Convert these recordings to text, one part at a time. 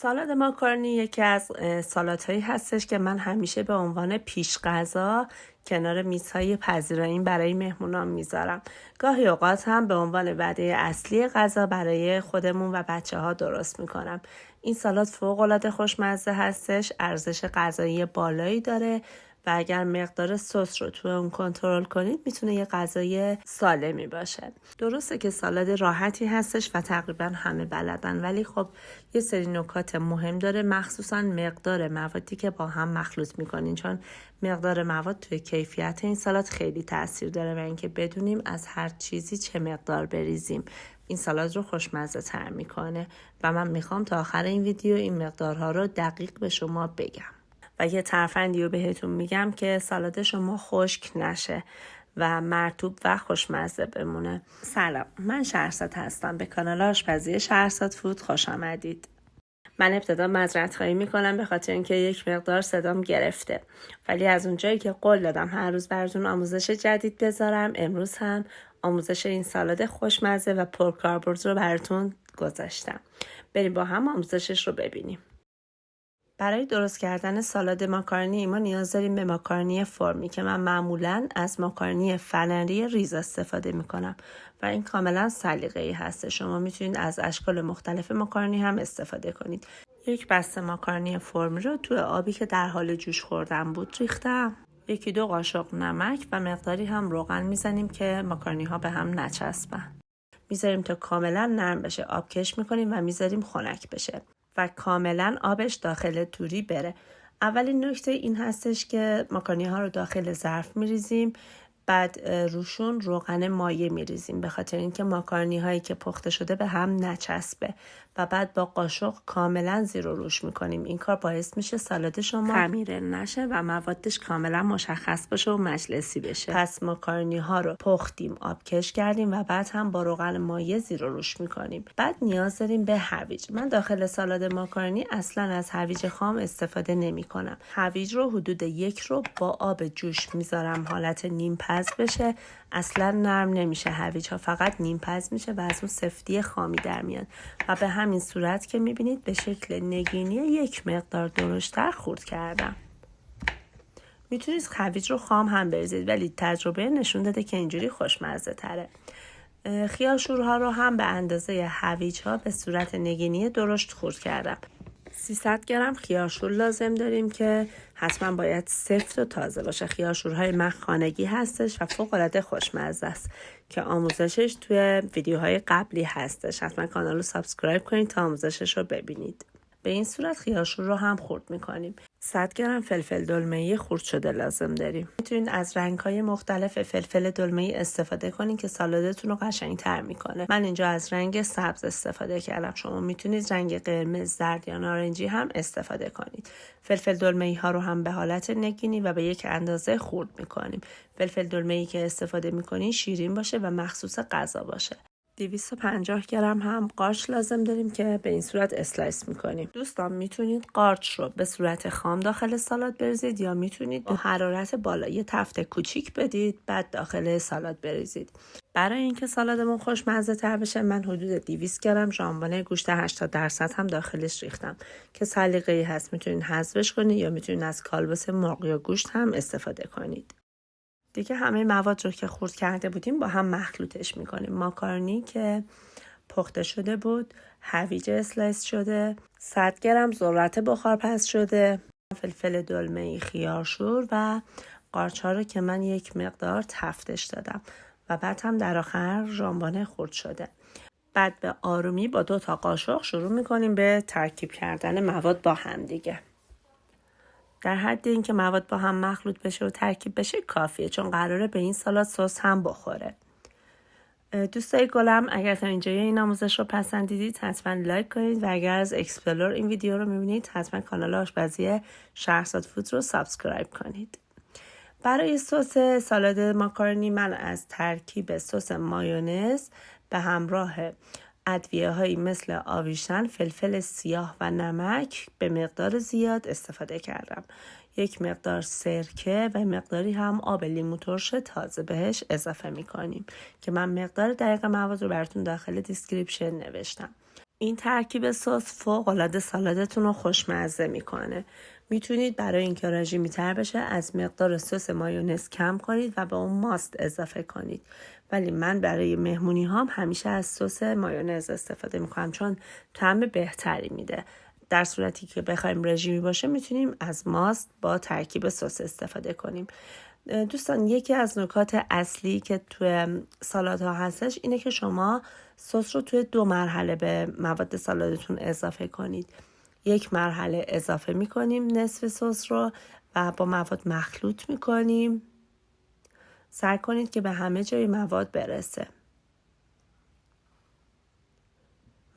سالاد ماکارونی یکی از سالادهایی هستش که من همیشه به عنوان پیش غذا کنار میزهای پذیرایی برای مهمونان میذارم. گاهی اوقات هم به عنوان وعده اصلی غذا برای خودمون و بچه ها درست میکنم. این سالاد فوق‌العاده خوشمزه هستش، ارزش غذایی بالایی داره و اگر مقدار سس رو تو اون کنترل کنید میتونه یه غذای سالمی باشه. درسته که سالاد راحتی هستش و تقریبا همه بلدن، ولی خب یه سری نکات مهم داره، مخصوصا مقدار موادی که با هم مخلوط میکنین، چون مقدار مواد توی کیفیت این سالاد خیلی تاثیر داره و اینکه بدونیم از هر چیزی چه مقدار بریزیم این سالاد رو خوشمزه تر میکنه و من میخوام تا آخر این ویدیو این مقدارها رو دقیق به شما بگم. و یه ترفندی رو بهتون میگم که سالاد شما خشک نشه و مرطوب و خوشمزه بمونه. سلام، من شهرزاد هستم. به کانال آشپزی شهرزاد فود خوش آمدید. من ابتدا معذرت خواهی میکنم به خاطر اینکه یک مقدار صدام گرفته، ولی از اونجایی که قول دادم هر روز براتون آموزش جدید بذارم، امروز هم آموزش این سالاد خوشمزه و پرکاربرد رو براتون گذاشتم. بریم با هم آموزشش رو ببینیم. برای درست کردن سالاد ماکارونی ما نیاز داریم به ماکارونی فرمی که من معمولاً از ماکارونی فلنری ریز استفاده میکنم و این کاملا سلیقه‌ای هست. شما میتونید از اشکال مختلف ماکارونی هم استفاده کنید. یک بسته ماکارونی فرمی رو توی آبی که در حال جوش خوردن بود ریختم. 1-2 قاشق نمک و مقداری هم روغن میزنیم که ماکارونی ها به هم نچسبن. میذاریم تا کاملا نرم بشه، آبکش میکنیم و میذاریم خنک بشه و کاملا آبش داخل توری بره. اولین نکته این هستش که ماکارونی ها رو داخل ظرف میریزیم، بعد روشون روغن مایع میریزیم به خاطر اینکه ماکارونی هایی که پخته شده به هم نچسبه و بعد با قاشق کاملا زیر و روش میکنیم. این کار باعث میشه سالاد شما خمیره نشه و موادش کاملا مشخص باشه و مجلسی بشه. پس ماکارونی ها رو پختیم، آبکش کردیم و بعد هم با روغن مایع زیر و روش میکنیم. بعد نیاز داریم به هویج. من داخل سالاد ماکارونی اصلا از هویج خام استفاده نمی کنم. هویج رو حدود 1 رو با آب جوش میذارم حالت نیم پز بشه. اصلا نرم نمیشه هویج ها، فقط نیم پز میشه و از اون سفتی خامی در میاد و به همین صورت که میبینید به شکل نگینی یک مقدار درشتر خورد کردم. میتونید هویج رو خام هم بریزید، ولی تجربه نشون داده که اینجوری خوشمزه تره. خیارشورها رو هم به اندازه هویج ها به صورت نگینی درشت خورد کردم. 300 گرم خیارشور لازم داریم که حتما باید سفت و تازه باشه. خیارشورهای من خانگی هستش و فوق‌العاده خوشمزه است که آموزشش توی ویدیوهای قبلی هستش. حتما کانال رو سابسکرایب کنید تا آموزشش رو ببینید. به این صورت خیارشور رو هم خرد میکنیم. 100 گرم فلفل دلمه‌ای خرد شده لازم داریم. میتونید از رنگ‌های مختلف فلفل دلمه‌ای استفاده کنید که سالادتون رو قشنگ‌تر میکنه. من اینجا از رنگ سبز استفاده کردم. شما میتونید رنگ قرمز، زرد یا نارنجی هم استفاده کنید. فلفل دلمه‌ای ها رو هم به حالت نگینی و به یک اندازه خرد میکنیم. فلفل دلمه‌ای که استفاده میکنین شیرین باشه و مخصوص غذا باشه. 250 گرم هم قارچ لازم داریم که به این صورت اسلایس میکنیم. دوستان میتونید قارچ رو به صورت خام داخل سالاد بریزید یا میتونید با حرارت بالا یه تفته کوچیک بدید بعد داخل سالاد بریزید. برای اینکه سالادمون خوشمزه تر بشه من حدود 200 گرم ژامبون گوشت 80% هم داخلش ریختم که سلیقه‌ای هست، میتونید حذفش کنید یا میتونید از کالباس مرغ یا گوشت هم استفاده کنید. دیگه همه مواد رو که خرد کرده بودیم با هم مخلوطش میکنیم. ماکارونی که پخته شده بود، هویج اسلایس شده، 100 گرم ذرت بخارپز شده، فلفل دلمه‌ای، خیارشور و قارچ ها رو که من یک مقدار تفتش دادم و بعد هم در آخر ژامبون خرد شده. بعد به آرومی با 2 تا قاشق شروع میکنیم به ترکیب کردن مواد با هم دیگه. در حد اینکه مواد با هم مخلوط بشه و ترکیب بشه کافیه، چون قراره به این سالاد سس هم بخوره. دوستای گلم اگر تا اینجای این آموزش رو پسندیدید حتما لایک کنید و اگر از اکسپلور این ویدیو رو میبینید حتما کانال آشپزی شهرزاد فود رو سابسکرایب کنید. برای سس سالاد ماکارونی من از ترکیب سس مایونز به همراه ادویه‌هایی مثل آویشن، فلفل سیاه و نمک به مقدار زیاد استفاده کردم. 1 مقدار سرکه و مقداری هم آب لیمو ترش تازه بهش اضافه می‌کنیم که من مقدار دقیق مواد رو براتون داخل دیسکریپشن نوشتم. این ترکیب سس فوق‌العاده سالادتون رو خوشمزه میکنه. میتونید برای اینکه رژیمی تر بشه از مقدار سس مایونز کم کنید و به اون ماست اضافه کنید. ولی من برای مهمونی هام همیشه از سس مایونز استفاده میکنم چون طعم بهتری میده. در صورتی که بخوایم رژیمی باشه میتونیم از ماست با ترکیب سس استفاده کنیم. دوستان یکی از نکات اصلی که توی سالاد ها هستش اینه که شما سس رو توی 2 مرحله به مواد سالادتون اضافه کنید. یک مرحله اضافه میکنیم نصف سس رو و با مواد مخلوط میکنیم. سعی کنید که به همه جای مواد برسه.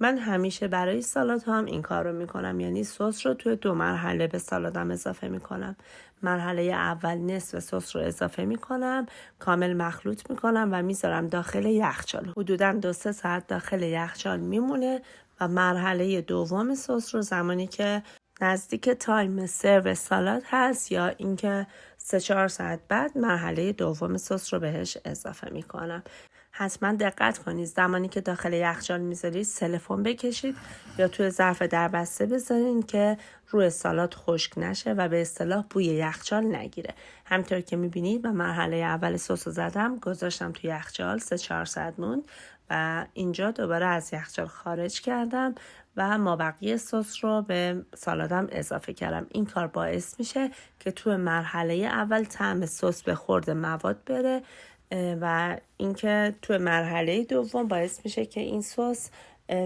من همیشه برای سالاد هم این کار رو میکنم، یعنی سس رو توی 2 مرحله به سالادم اضافه میکنم. مرحله اول نصف سس رو اضافه میکنم، کامل مخلوط میکنم و میذارم داخل یخچال. حدوداً 2-3 ساعت داخل یخچال میمونه و مرحله دوم سس رو زمانی که نزدیک تایم سرو سالاد هست یا اینکه 3-4 ساعت بعد مرحله دوم سس رو بهش اضافه میکنم. حتما دقت کنید زمانی که داخل یخچال میذارید سلفون بکشید یا توی ظرف دربسته بذارین که روی سالاد خشک نشه و به اصطلاح بوی یخچال نگیره. همینطور که میبینید من مرحله اول سس رو زدم، گذاشتم توی یخچال 3-4 ساعت موند و اینجا دوباره از یخچال خارج کردم و مابقی سس رو به سالادم اضافه کردم. این کار باعث میشه که توی مرحله اول طعم سس به خورد مواد بره و اینکه توی مرحله دوم باعث میشه که این سس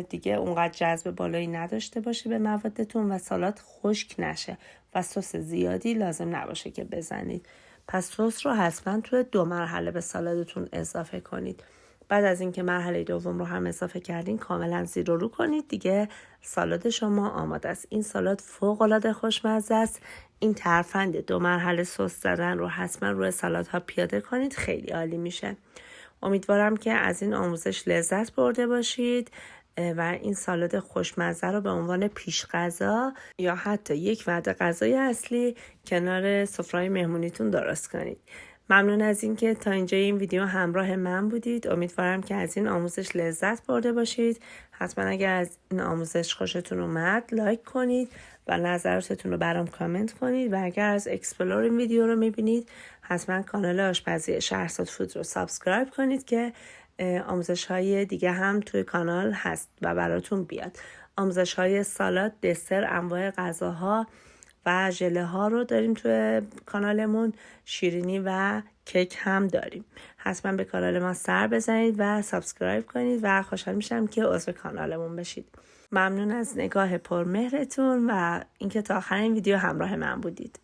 دیگه اونقدر جذب بالایی نداشته باشه به موادتون و سالاد خشک نشه و سس زیادی لازم نباشه که بزنید. پس سس رو حتما توی 2 مرحله به سالادتون اضافه کنید. بعد از اینکه مرحله دوم رو هم اضافه کردین کاملا زیر و رو کنید، دیگه سالاد شما آماده است. این سالاد فوق‌العاده خوشمزه است. این ترفند 2 مرحله سس زدن رو حتما روی سالادها پیاده کنید، خیلی عالی میشه. امیدوارم که از این آموزش لذت برده باشید و این سالاد خوشمزه رو به عنوان پیش غذا یا حتی یک وعده غذای اصلی کنار سفره مهمونیتون درست کنید. ممنون از اینکه تا اینجا این ویدیو همراه من بودید. امیدوارم که از این آموزش لذت برده باشید. حتما اگر از این آموزش خوشتون اومد لایک کنید و نظراتتون رو برام کامنت کنید و اگر از اکسپلور این ویدیو رو میبینید حتما کانال آشپزی شهرزاد فود رو سابسکرایب کنید که آموزش های دیگه هم توی کانال هست و براتون بیاد. آموزش های سالاد، دسر، انواع غذاها و ژله ها رو داریم توی کانالمون، شیرینی و کیک هم داریم. حتما به کانال ما سر بزنید و سابسکرایب کنید و خوشحال میشم که عضو کانالمون بشید. ممنون از نگاه پرمهرتون و اینکه تا آخر این ویدیو همراه من بودید.